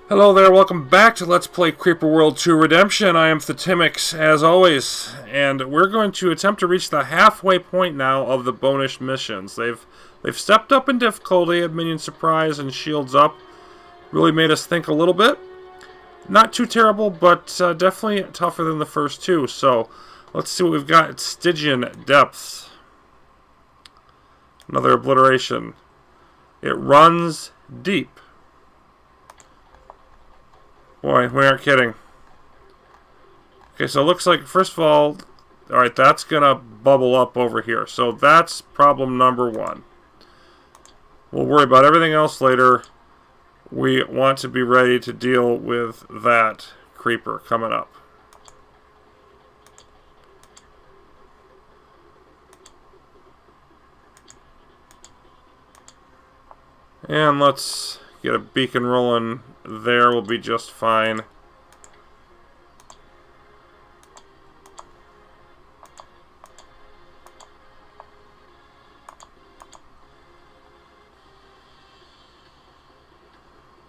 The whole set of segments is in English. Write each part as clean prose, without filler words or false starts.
Hello there, welcome back to Let's Play Creeper World 2 Redemption. I am Thetimix, as always, and we're going to attempt to reach the halfway point now of the bonus missions. They've stepped up in difficulty, had Minion Surprise and Shields Up. Really made us think a little bit. Not too terrible, but definitely tougher than the first two. So, let's see what we've got. It's Stygian Depths. Another obliteration. It runs deep. Boy, we aren't kidding. Okay, so it looks like, first of all, alright, that's going to bubble up over here. So that's problem number one. We'll worry about everything else later. We want to be ready to deal with that creeper coming up. And let's get a beacon rolling there. Will be just fine.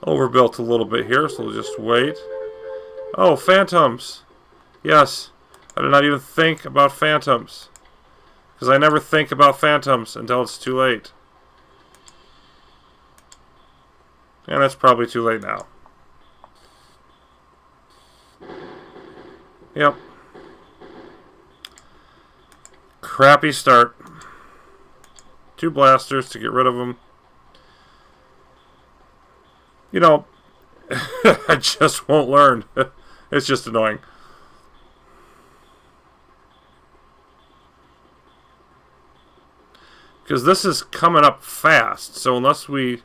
Overbuilt a little bit here, so we'll just wait. Oh, phantoms. Yes, I did not even think about phantoms. Because I never think about phantoms until it's too late. And that's probably too late now. Yep. Crappy start. 2 blasters to get rid of them. You know, I just won't learn. It's just annoying. Because this is coming up fast, so unless we...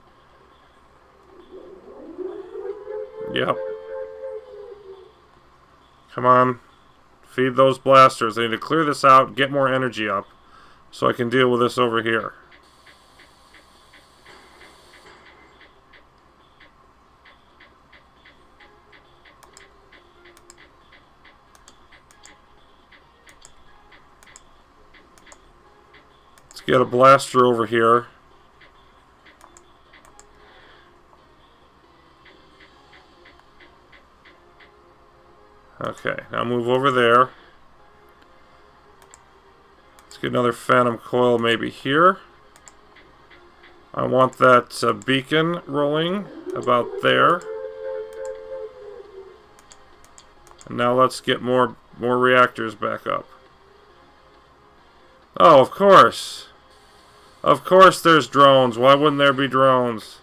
Yep. Come on. Feed those blasters. I need to clear this out, get more energy up, so I can deal with this over here. Let's get a blaster over here. Okay, now move over there. Let's get another phantom coil maybe here. I want that beacon rolling about there. And now let's get more reactors back up. Oh, of course. Of course there's drones. Why wouldn't there be drones?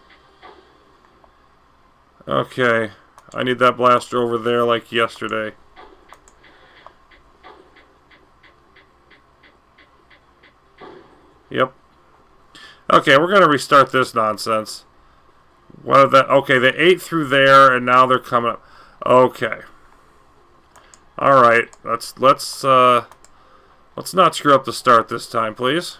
Okay. I need that blaster over there like yesterday. Yep. Okay, we're going to restart this nonsense. What of that? Okay, they ate through there and now they're coming up. Okay. All right. Let's not screw up the start this time, please.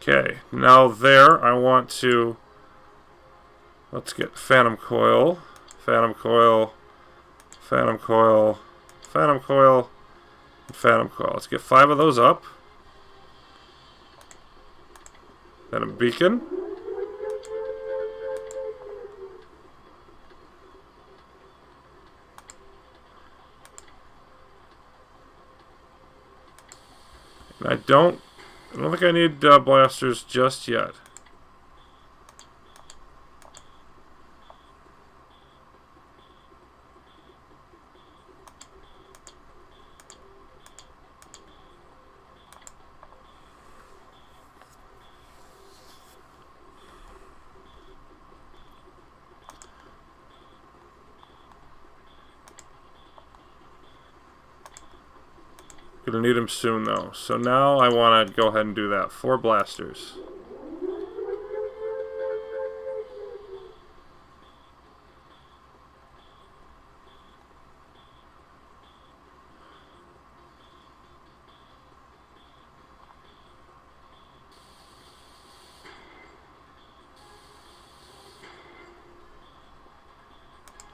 Okay, now there I want to, let's get phantom coil, phantom coil, phantom coil, phantom coil, and phantom coil. Let's get 5 of those up. Then a beacon. And I don't think I need blasters just yet. Gonna need them soon though. So now I want to go ahead and do that. 4 blasters.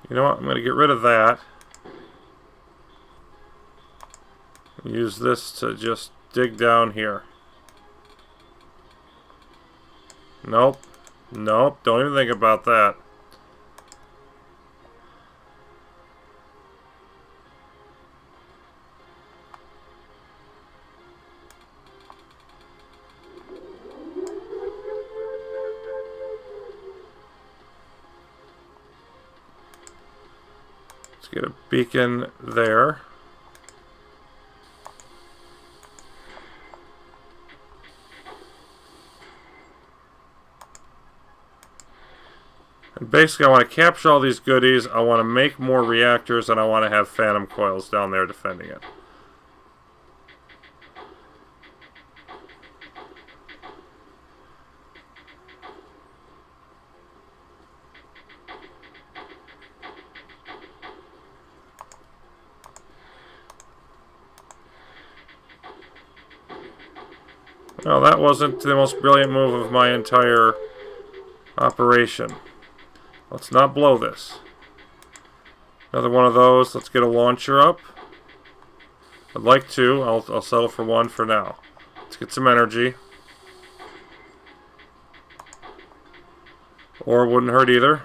You know what? I'm going to get rid of that. Use this to just dig down here. Nope. Nope. Don't even think about that. Let's get a beacon there. And basically, I want to capture all these goodies, I want to make more reactors, and I want to have phantom coils down there defending it. Well, that wasn't the most brilliant move of my entire operation. Let's not blow this. Another one of those. Let's get a launcher up. I'd like to. I'll settle for one for now. Let's get some energy. Or wouldn't hurt either.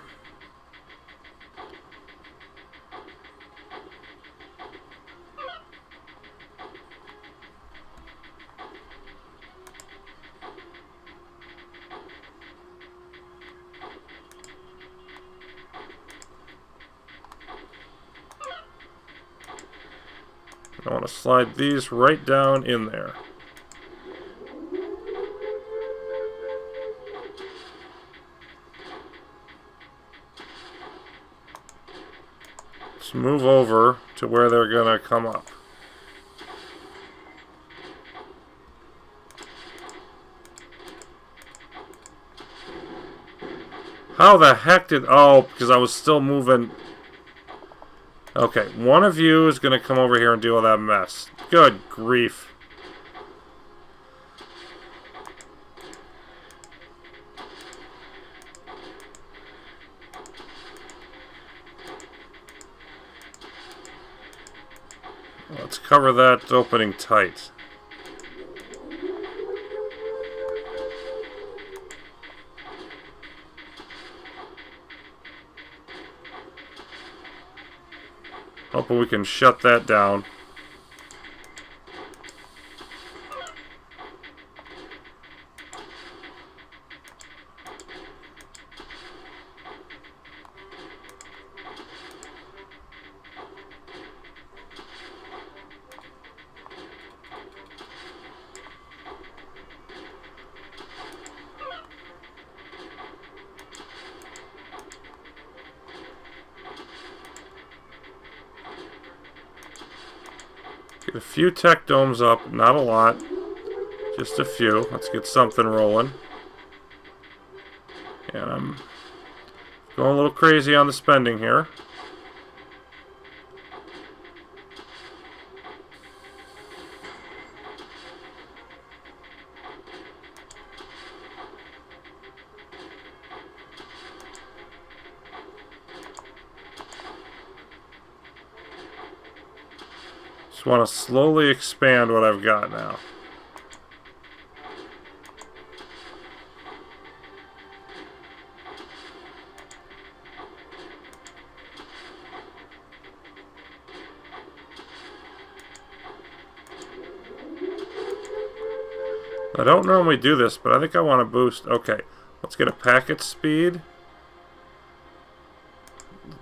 I want to slide these right down in there. Let's move over to where they're going to come up. How the heck did... Oh, because I was still moving... Okay, one of you is going to come over here and deal with that mess. Good grief. Let's cover that opening tight. Hoping we can shut that down. Get a few tech domes up, not a lot, just a few. Let's get something rolling. And I'm going a little crazy on the spending here. Just want to slowly expand what I've got now. I don't normally do this, but I think I want to boost. Okay, let's get a packet speed.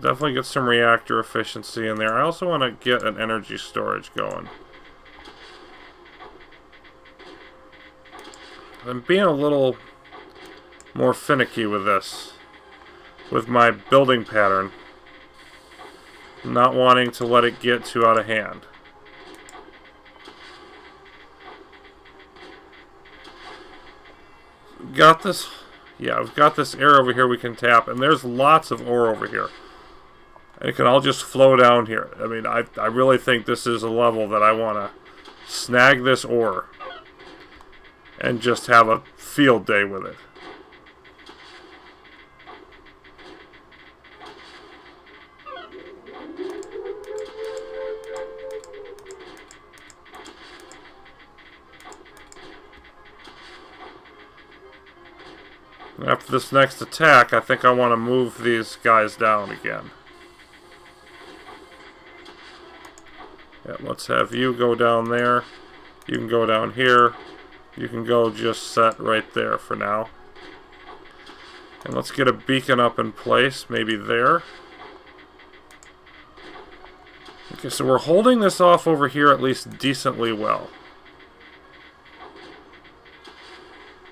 Definitely get some reactor efficiency in there. I also want to get an energy storage going. I'm being a little more finicky with this, with my building pattern. Not wanting to let it get too out of hand. Got this, yeah, I've got this air over here we can tap, and there's lots of ore over here. And it can all just flow down here. I mean, I really think this is a level that I want to snag this ore and just have a field day with it. After this next attack, I think I want to move these guys down again. Yeah, let's have you go down there. You can go down here. You can go just set right there for now. And let's get a beacon up in place, maybe there. Okay, so we're holding this off over here at least decently well.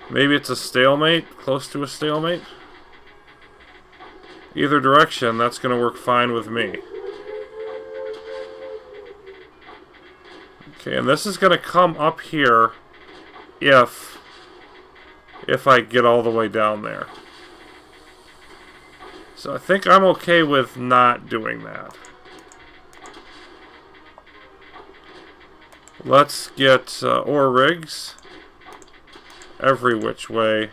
Maybe it's a stalemate, close to a stalemate. Either direction, that's going to work fine with me. Okay, and this is going to come up here if I get all the way down there. So I think I'm okay with not doing that. Let's get ore rigs every which way.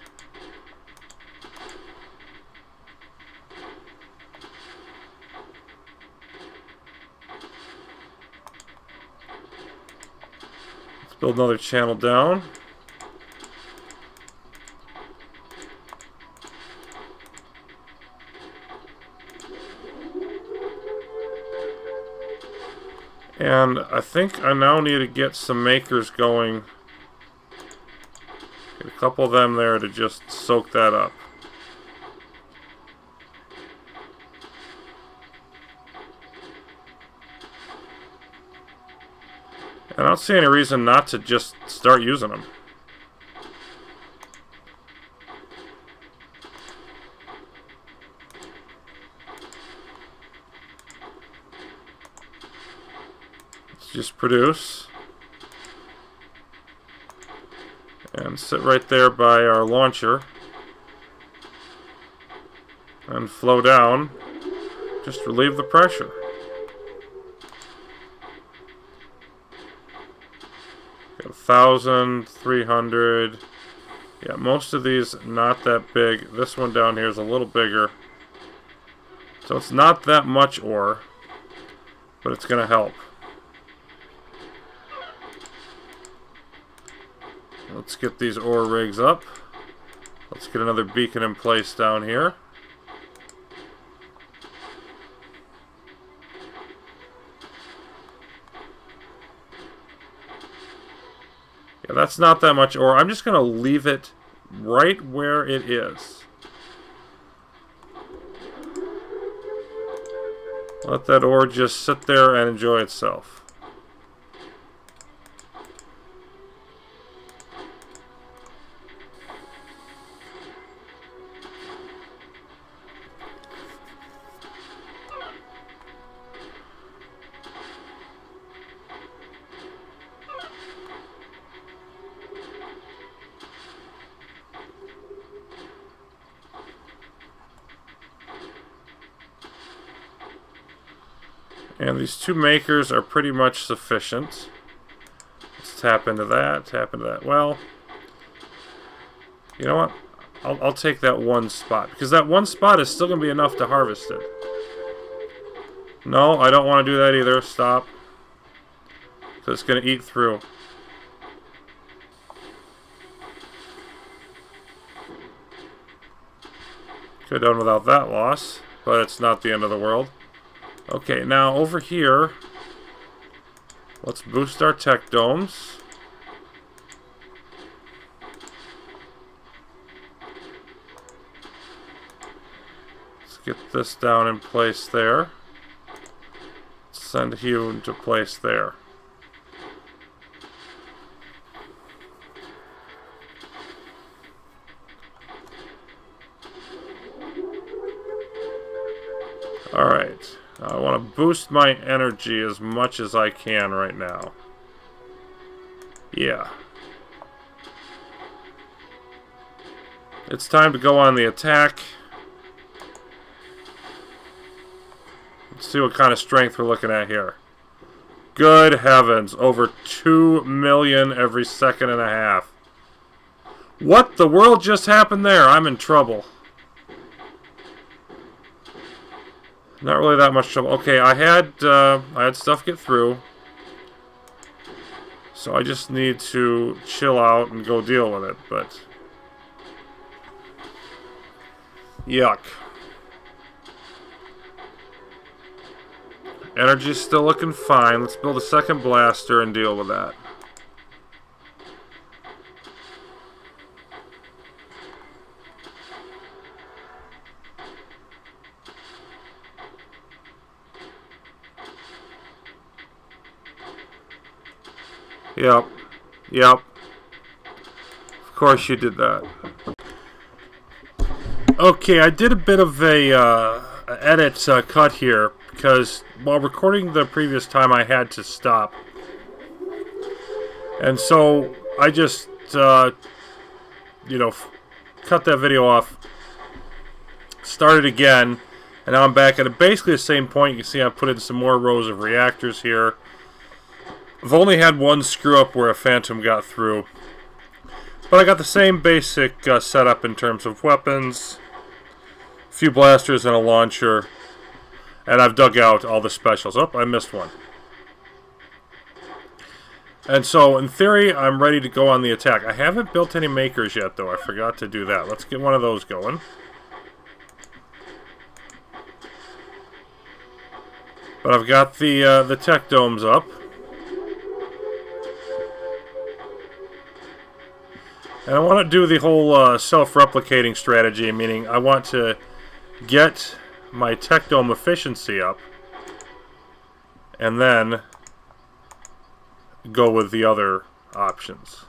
Let's build another channel down. And I think I now need to get some makers going. Get a couple of them there to just soak that up. And I don't see any reason not to just start using them. Just produce and sit right there by our launcher and flow down, just relieve the pressure. Got 1,000, 300. Yeah, most of these not that big. This one down here is a little bigger, so it's not that much ore, but it's going to help. Let's get these ore rigs up. Let's get another beacon in place down here. Yeah, that's not that much ore. I'm just going to leave it right where it is. Let that ore just sit there and enjoy itself. And these two makers are pretty much sufficient. Let's tap into that, tap into that. Well, you know what? I'll take that one spot, because that one spot is still going to be enough to harvest it. No, I don't want to do that either. Stop. Because it's going to eat through. Could have done without that loss, but it's not the end of the world. Okay, now over here, let's boost our tech domes. Let's get this down in place there. Send you into place there. Alright. I want to boost my energy as much as I can right now. Yeah. It's time to go on the attack. Let's see what kind of strength we're looking at here. Good heavens, over 2 million every second and a half. What the world just happened there? I'm in trouble. Not really that much trouble. Okay, I had stuff get through, so I just need to chill out and go deal with it. But Yuck. Energy's still looking fine. Let's build a second blaster and deal with that. Yep. Yep. Of course you did that. Okay, I did a bit of a edit cut here because while recording the previous time I had to stop. And so I just, you know, cut that video off, started again, and now I'm back at basically the same point. You can see I put in some more rows of reactors here. I've only had one screw up where a phantom got through. But I got the same basic setup in terms of weapons, a few blasters and a launcher, and I've dug out all the specials. Oh, I missed one. And so, in theory, I'm ready to go on the attack. I haven't built any makers yet, though. I forgot to do that. Let's get one of those going. But I've got the tech domes up. And I want to do the whole self-replicating strategy, meaning I want to get my tech dome efficiency up, and then go with the other options.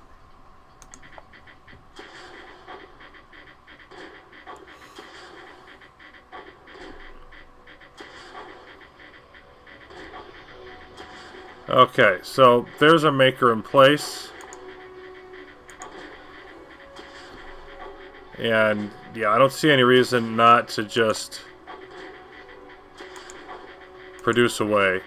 Okay, so there's a maker in place. And, yeah, I don't see any reason not to just produce away.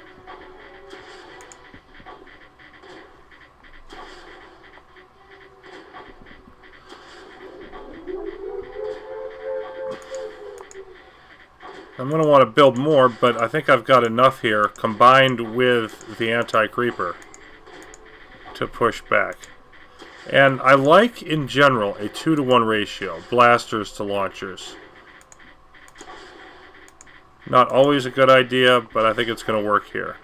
I'm going to want to build more, but I think I've got enough here, combined with the anti-creeper, to push back. And I like, in general, a 2-to-1 ratio, blasters to launchers. Not always a good idea, but I think it's going to work here.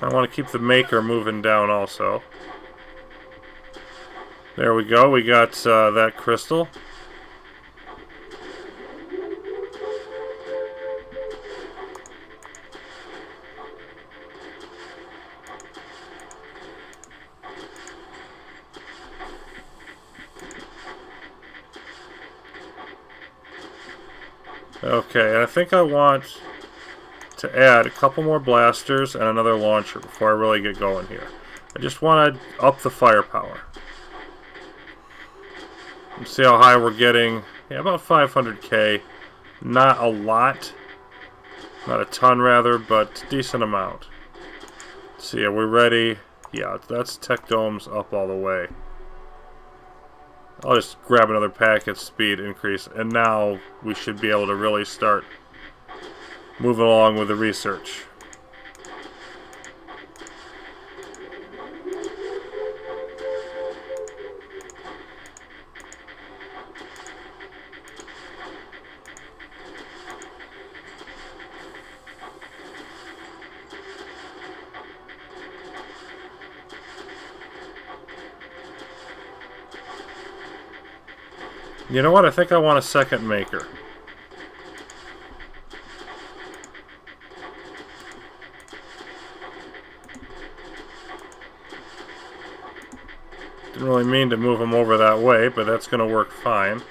I want to keep the maker moving down also. There we go, we got that crystal. Okay, and I think I want to add a couple more blasters and another launcher before I really get going here. I just want to up the firepower. Let's see how high we're getting. Yeah, about 500k. Not a lot. Not a ton, rather, but decent amount. Let's see, are we ready? Yeah, that's tech domes up all the way. I'll just grab another packet speed increase, and now we should be able to really start moving along with the research. You know what? I think I want a second maker. Didn't really mean to move them over that way, but that's going to work fine.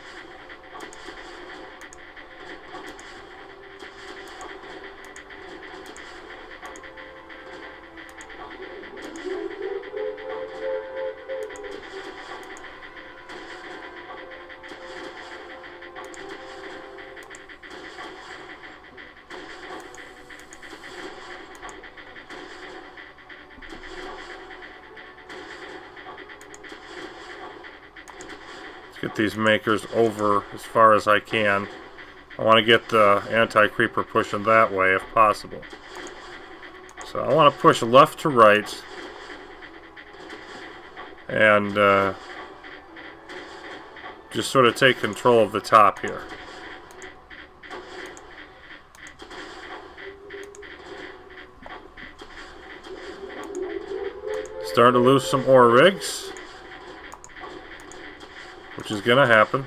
Get these makers over as far as I can. I want to get the anti-creeper pushing that way if possible. So I want to push left to right. And just sort of take control of the top here. Starting to lose some ore rigs, which is going to happen.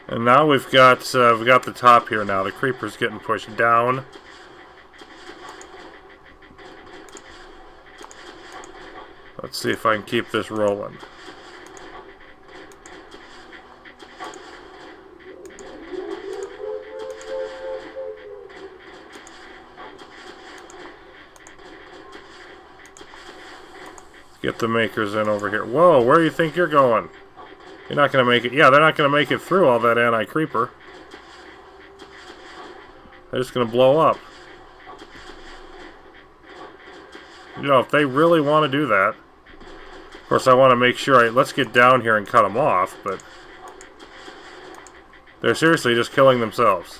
And now we've got the top here now. The creeper's getting pushed down. Let's see if I can keep this rolling. Let's get the makers in over here. Whoa, where do you think you're going? You're not going to make it. Yeah, they're not going to make it through all that anti-creeper. They're just going to blow up. You know, if they really want to do that. Of course, I want to make sure. Let's get down here and cut them off, but they're seriously just killing themselves.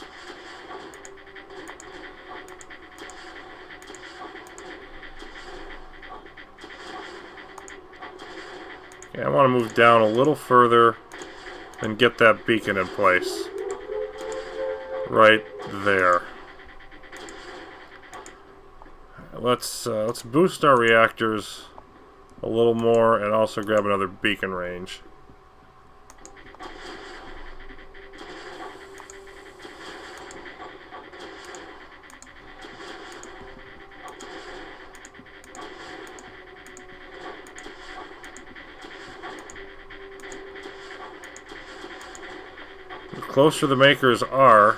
Okay, I want to move down a little further and get that beacon in place. Right there. Let's boost our reactors a little more and also grab another beacon range. The closer the makers are,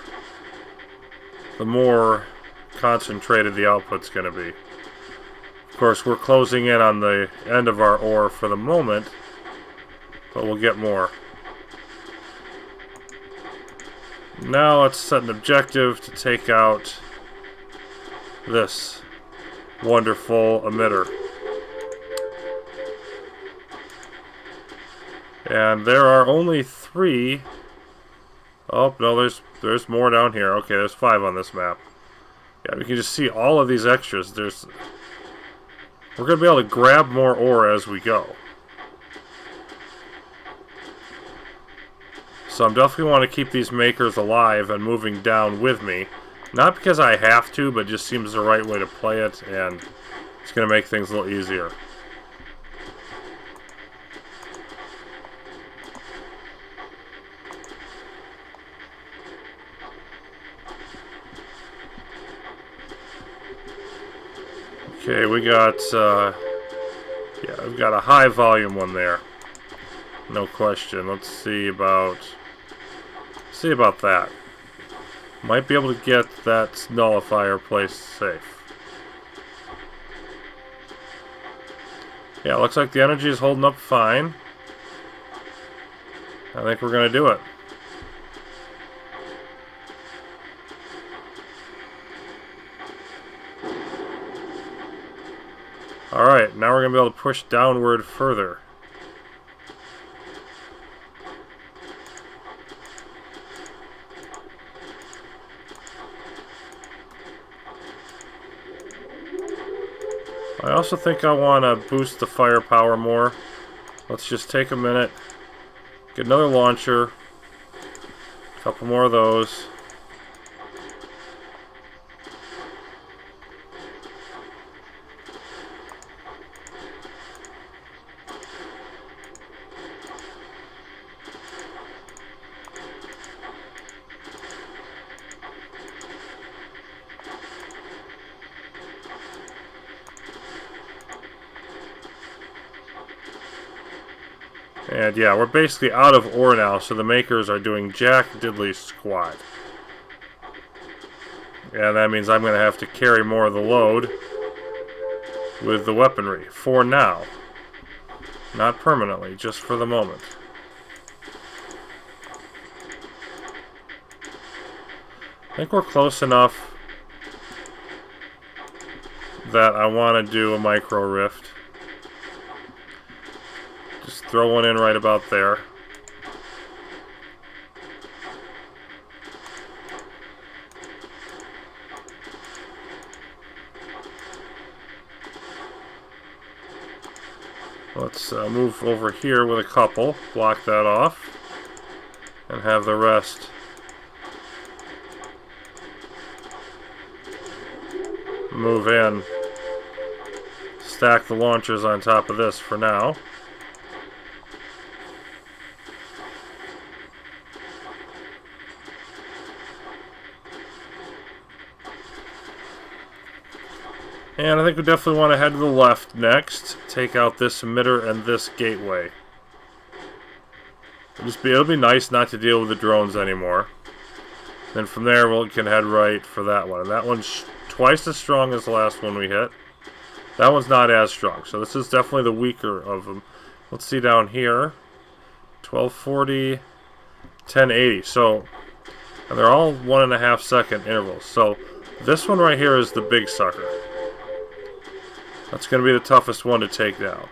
the more concentrated the output's going to be. Of course, we're closing in on the end of our ore for the moment, but we'll get more. Now let's set an objective to take out this wonderful emitter. And there are only 3. Oh, no, there's more down here. Okay, there's 5 on this map. Yeah, we can just see all of these extras. We're going to be able to grab more ore as we go. So I'm definitely want to keep these makers alive and moving down with me. Not because I have to, but it just seems the right way to play it, and it's going to make things a little easier. Okay, we got, yeah, we've got a high volume one there. No question. Let's see about that. Might be able to get that nullifier placed safe. Yeah, looks like the energy is holding up fine. I think we're going to do it. Alright, now we're going to be able to push downward further. I also think I want to boost the firepower more. Let's just take a minute, get another launcher, a couple more of those. And yeah, we're basically out of ore now, so the makers are doing jack diddly squat. And that means I'm going to have to carry more of the load with the weaponry, for now. Not permanently, just for the moment. I think we're close enough that I want to do a micro rift. Just throw one in right about there. Let's move over here with a couple, block that off, and have the rest move in. Stack the launchers on top of this for now. And I think we definitely want to head to the left next. Take out this emitter and this gateway. It'll be nice not to deal with the drones anymore. Then from there we can head right for that one. And that one's twice as strong as the last one we hit. That one's not as strong. So this is definitely the weaker of them. Let's see down here. 1240, 1080. So, and they're all 1.5 second intervals. So this one right here is the big sucker. That's going to be the toughest one to take down.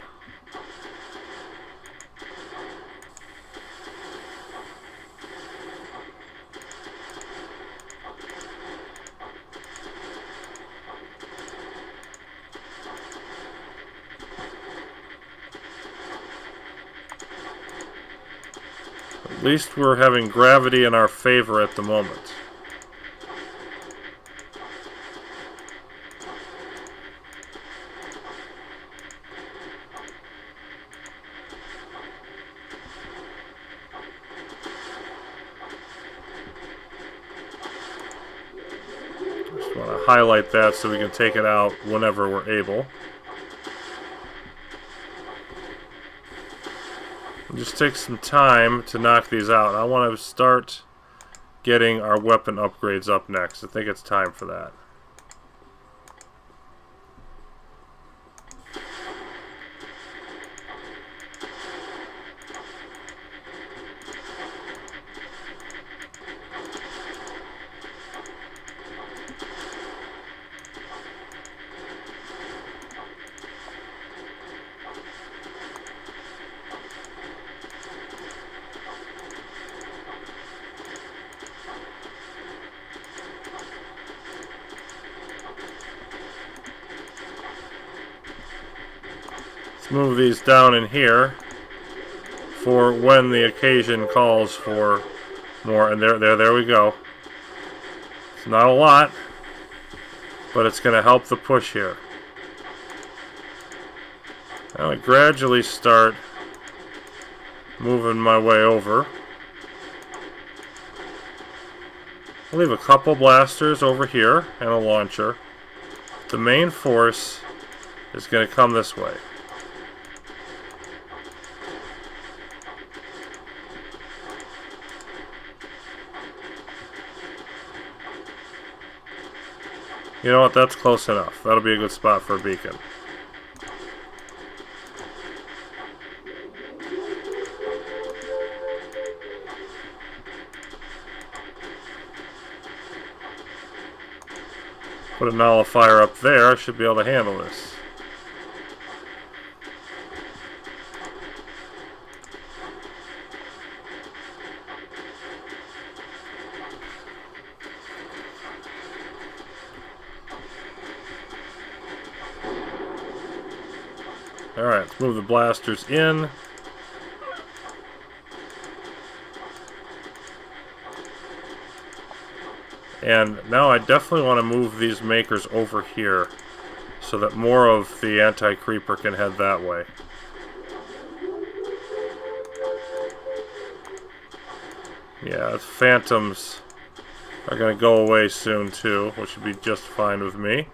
At least we're having gravity in our favor at the moment. Highlight that so we can take it out whenever we're able. It just takes some time to knock these out. I want to start getting our weapon upgrades up next. I think it's time for that. Let's move these down in here for when the occasion calls for more. And there we go. It's not a lot, but it's going to help the push here. Now I gradually start moving my way over. I'll leave a couple blasters over here and a launcher. The main force is going to come this way. You know what, that's close enough. That'll be a good spot for a beacon. Put a nullifier up there, I should be able to handle this. Alright, let's move the blasters in. And now I definitely want to move these makers over here so that more of the anti-creeper can head that way. Yeah, the phantoms are going to go away soon too, which would be just fine with me.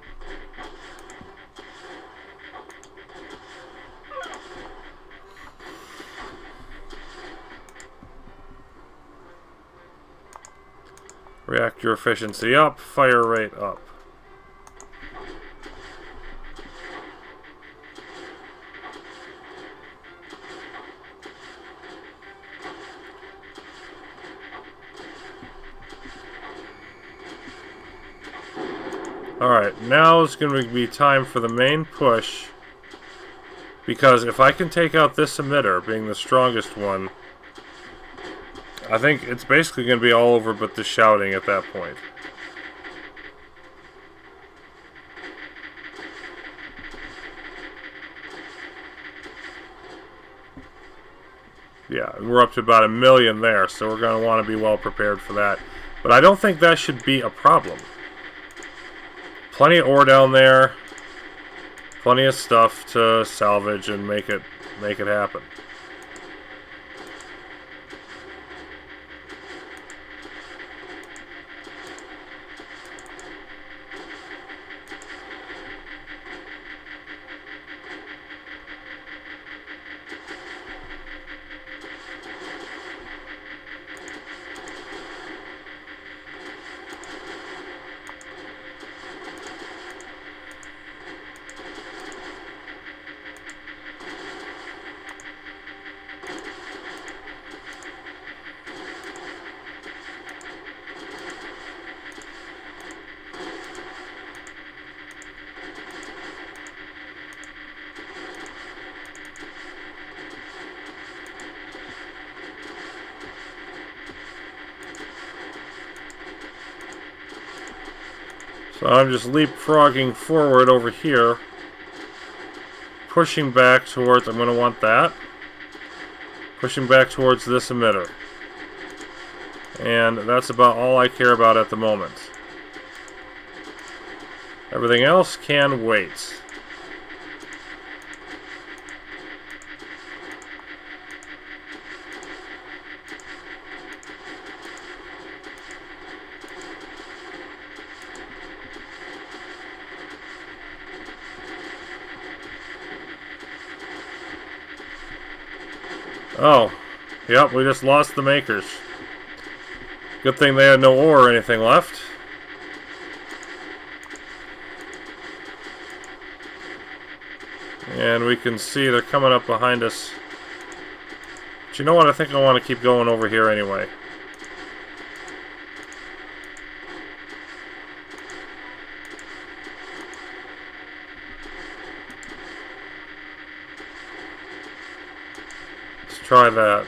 Reactor efficiency up, fire rate up. Alright, now it's going to be time for the main push. Because if I can take out this emitter, being the strongest one, I think it's basically going to be all over but the shouting at that point. Yeah, we're up to about 1 million there, so we're going to want to be well prepared for that. But I don't think that should be a problem. Plenty of ore down there. Plenty of stuff to salvage and make it happen. So I'm just leapfrogging forward over here, pushing back towards, I'm going to want that, pushing back towards this emitter. And that's about all I care about at the moment. Everything else can wait. Oh, yep, we just lost the makers. Good thing they had no ore or anything left. And we can see they're coming up behind us. But you know what? I think I want to keep going over here anyway. Let's try that.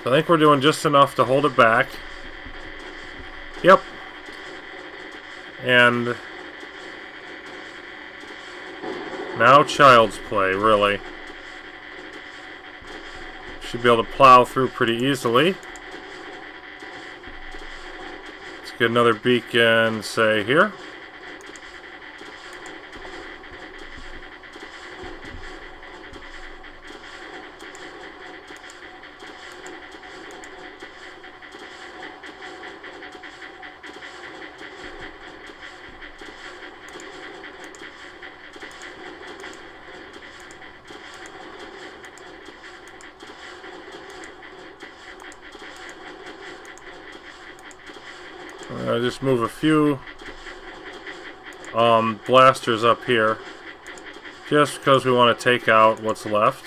I think we're doing just enough to hold it back. Yep. And now child's play, really. Should be able to plow through pretty easily. Let's get another beacon, say, here. Just move a few blasters up here, just because we want to take out what's left.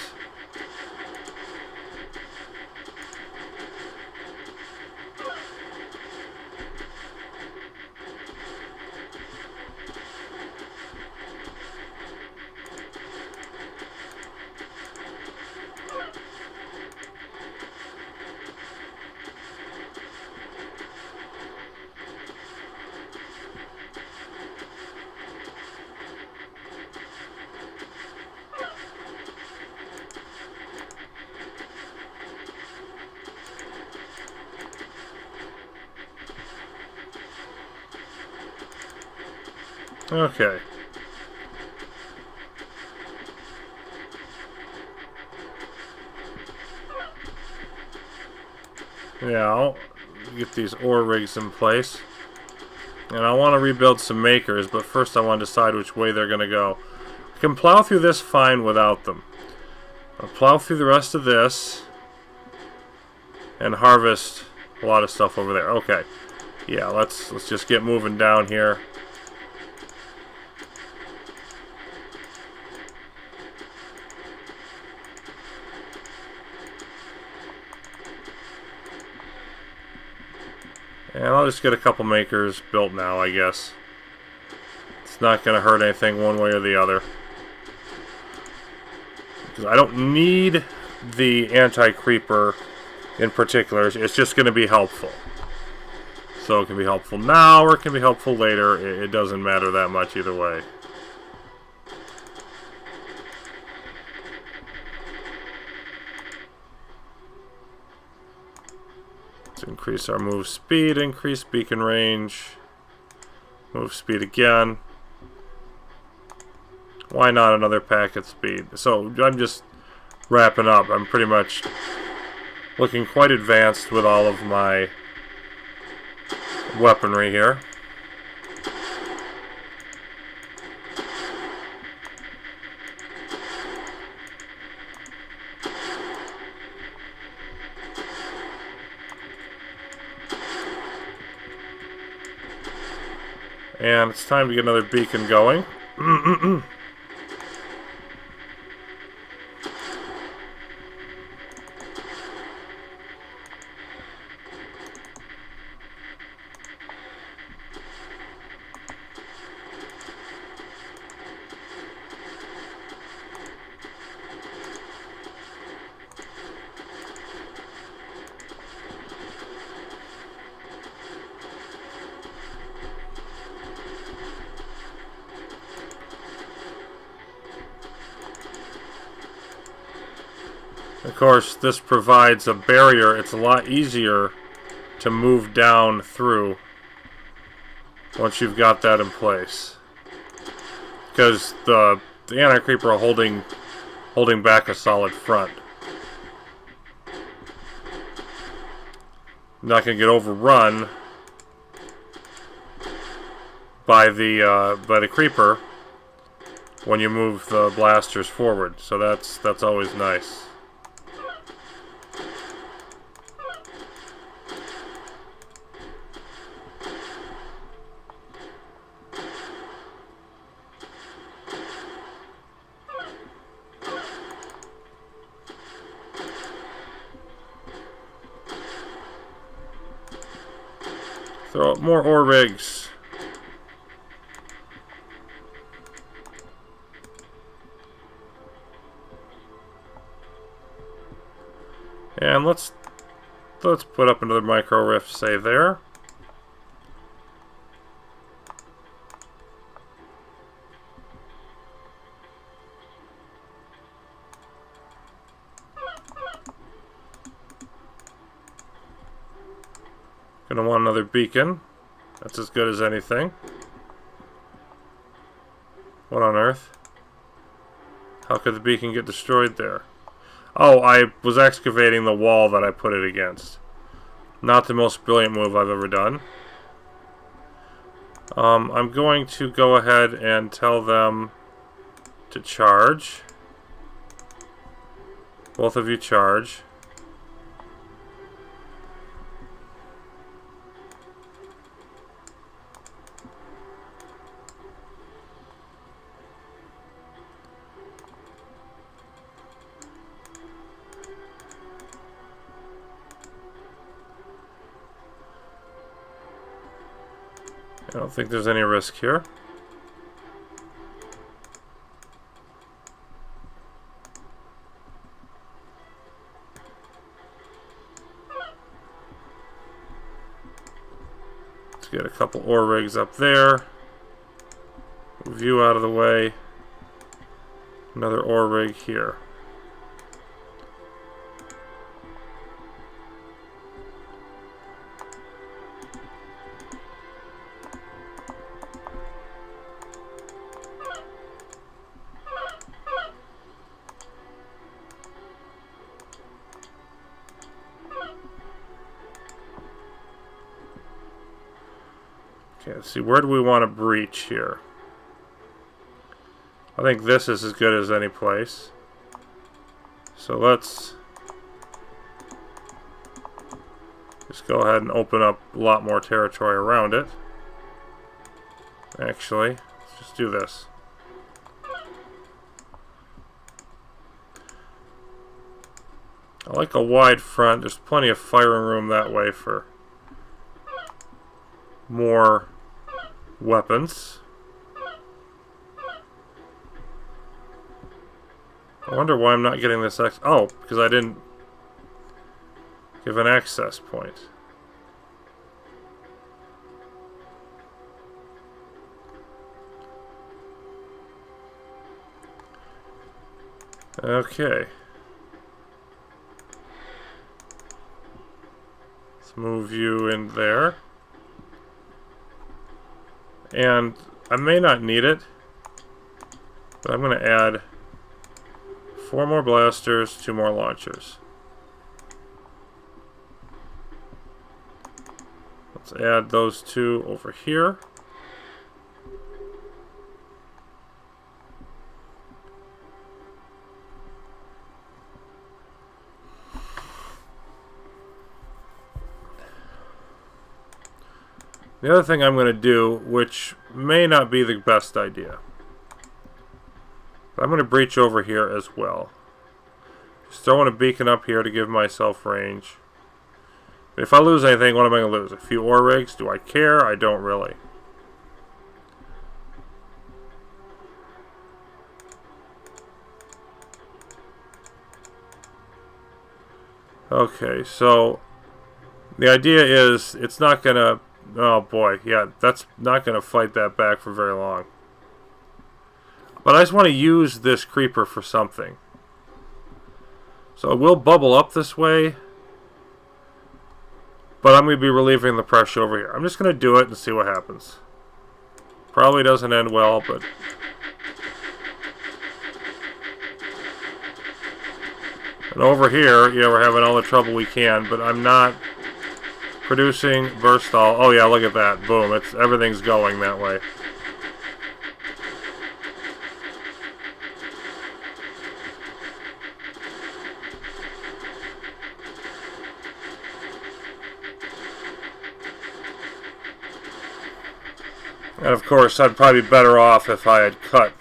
Okay. Yeah, I'll get these ore rigs in place. And I want to rebuild some makers, but first I want to decide which way they're going to go. I can plow through this fine without them. I'll plow through the rest of this and harvest a lot of stuff over there. Okay. Yeah, let's just get moving down here. And I'll just get a couple makers built now, I guess. It's not going to hurt anything one way or the other. Because I don't need the anti-creeper in particular. It's just going to be helpful. So it can be helpful now or it can be helpful later. It doesn't matter that much either way. Let's increase our move speed, increase beacon range, move speed again. Why not another packet speed? So I'm just wrapping up. I'm pretty much looking quite advanced with all of my weaponry here. And it's time to get another beacon going. Of course, this provides a barrier. It's a lot easier to move down through once you've got that in place. Because the anti-creeper are holding back a solid front. Not going to get overrun by the creeper when you move the blasters forward. So that's always nice. Throw up more ore rigs. And let's put up another micro rift save there. Gonna want another beacon. That's as good as anything. What on earth? How could the beacon get destroyed there? Oh, I was excavating the wall that I put it against. Not the most brilliant move I've ever done. I'm going to go ahead and tell them to charge. Both of you charge. I don't think there's any risk here. Let's get a couple ore rigs up there. Move you out of the way. Another ore rig here. Okay, let's see, where do we want to breach here? I think this is as good as any place. So let's just go ahead and open up a lot more territory around it. Actually, let's just do this. I like a wide front. There's plenty of firing room that way for more weapons. I wonder why I'm not getting this oh, because I didn't give an access point. Okay. Let's move you in there. And I may not need it, but I'm going to add 4 more blasters, 2 more launchers. Let's add those 2 over here. The other thing I'm going to do, which may not be the best idea, but I'm going to breach over here as well. Just throwing a beacon up here to give myself range. If I lose anything, what am I going to lose? A few ore rigs? Do I care? I don't really. Okay, so the idea is it's not going to... Oh boy, yeah, that's not going to fight that back for very long. But I just want to use this creeper for something. So it will bubble up this way, but I'm going to be relieving the pressure over here. I'm just going to do it and see what happens. Probably doesn't end well, but... And over here, yeah, we're having all the trouble we can, but I'm not... Producing, burst all. Oh yeah, look at that. Boom. Everything's going that way. And of course, I'd probably be better off if I had cut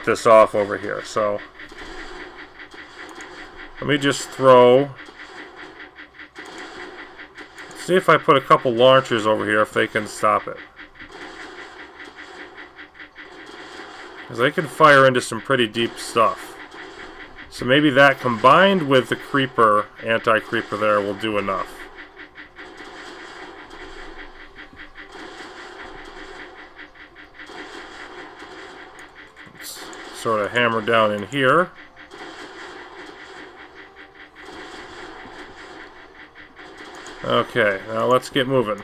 this off over here. So let me just throw... See if I put a couple launchers over here, if they can stop it. Because they can fire into some pretty deep stuff. So maybe that combined with the creeper, anti-creeper there, will do enough. Let's sort of hammer down in here. Okay, now let's get moving.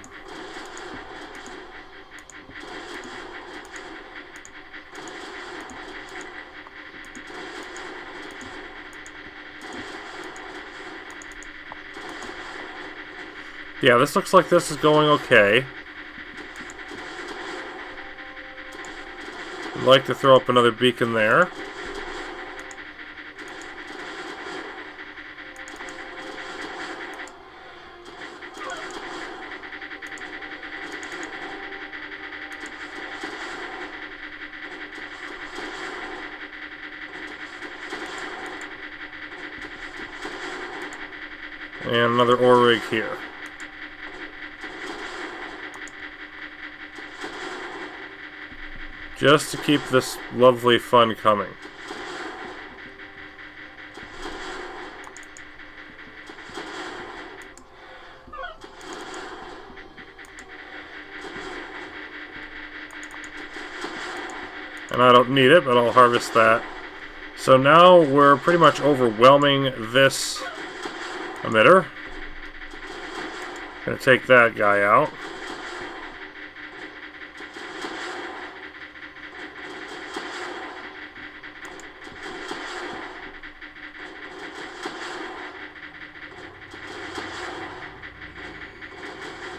Yeah, this looks like this is going okay. I'd like to throw up another beacon there. And another ore rig here. Just to keep this lovely fun coming. And I don't need it, but I'll harvest that. So now we're pretty much overwhelming this emitter. Gonna take that guy out.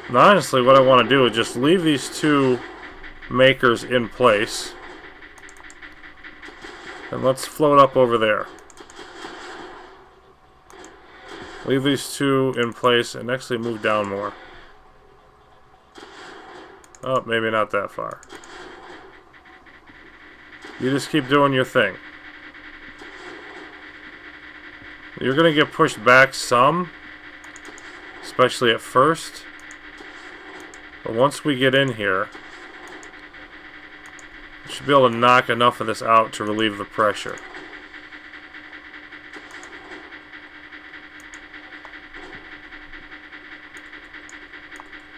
And honestly, what I want to do is just leave these 2 makers in place. And let's float up over there. Leave these 2 in place and actually move down more. Oh, maybe not that far. You just keep doing your thing. You're going to get pushed back some, especially at first. But once we get in here, we should be able to knock enough of this out to relieve the pressure.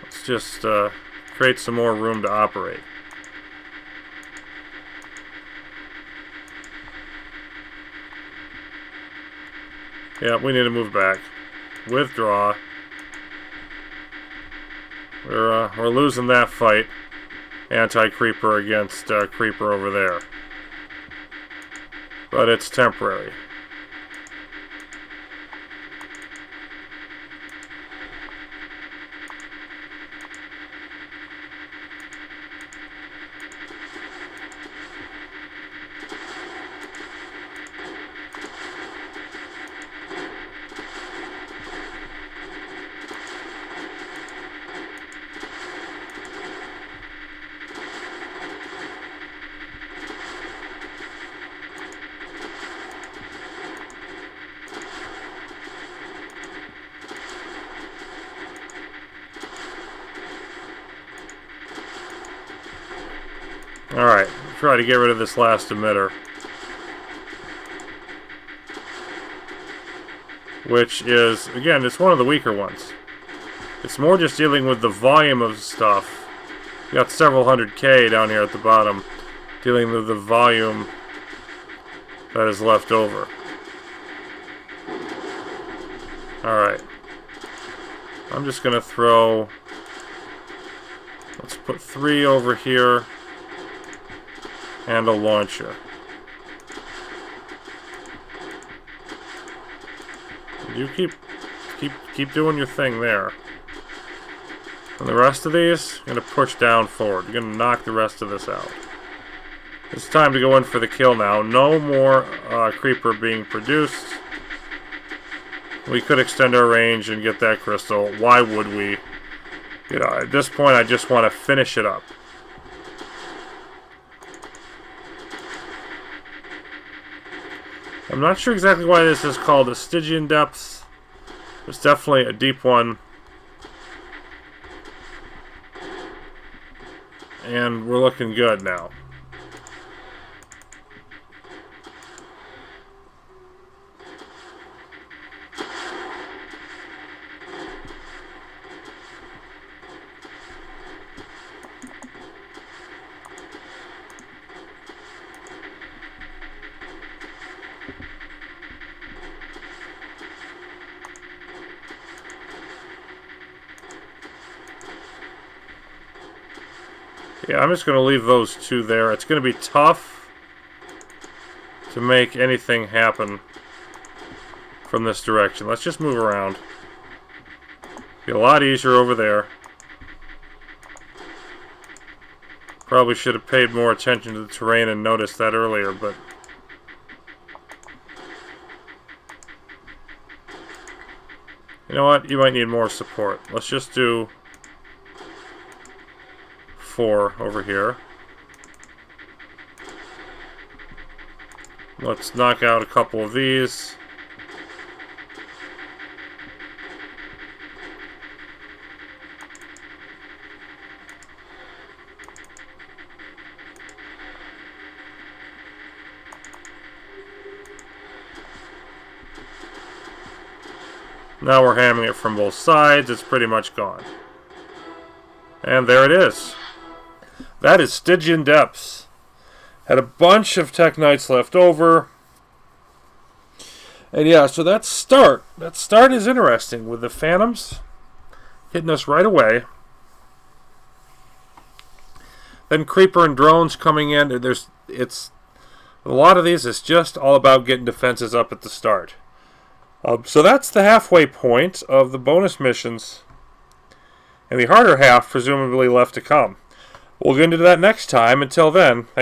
Let's just create some more room to operate. Yeah, we need to move back. Withdraw. We're losing that fight. Anti-creeper against creeper over there. But it's temporary. Alright, try to get rid of this last emitter. Which is, again, it's one of the weaker ones. It's more just dealing with the volume of stuff. You got several hundred K down here at the bottom, dealing with the volume that is left over. Alright. I'm just going to throw... Let's put 3 over here. And a launcher. You keep doing your thing there. And the rest of these, I'm going to push down forward. You're going to knock the rest of this out. It's time to go in for the kill now. No more creeper being produced. We could extend our range and get that crystal. Why would we? You know, at this point, I just want to finish it up. I'm not sure exactly why this is called a Stygian depth. It's definitely a deep one. And we're looking good now. Yeah, I'm just going to leave those 2 there. It's going to be tough to make anything happen from this direction. Let's just move around. Be a lot easier over there. Probably should have paid more attention to the terrain and noticed that earlier, but... You know what? You might need more support. Let's just do... 4 over here. Let's knock out a couple of these. Now we're hammering it from both sides. It's pretty much gone. And there it is. That is Stygian Depths. Had a bunch of Teknites left over. And yeah, so that start is interesting with the Phantoms hitting us right away. Then Creeper and drones coming in. It's a lot of these is just all about getting defenses up at the start. So that's the halfway point of the bonus missions. And the harder half presumably left to come. We'll get into that next time. Until then, thanks.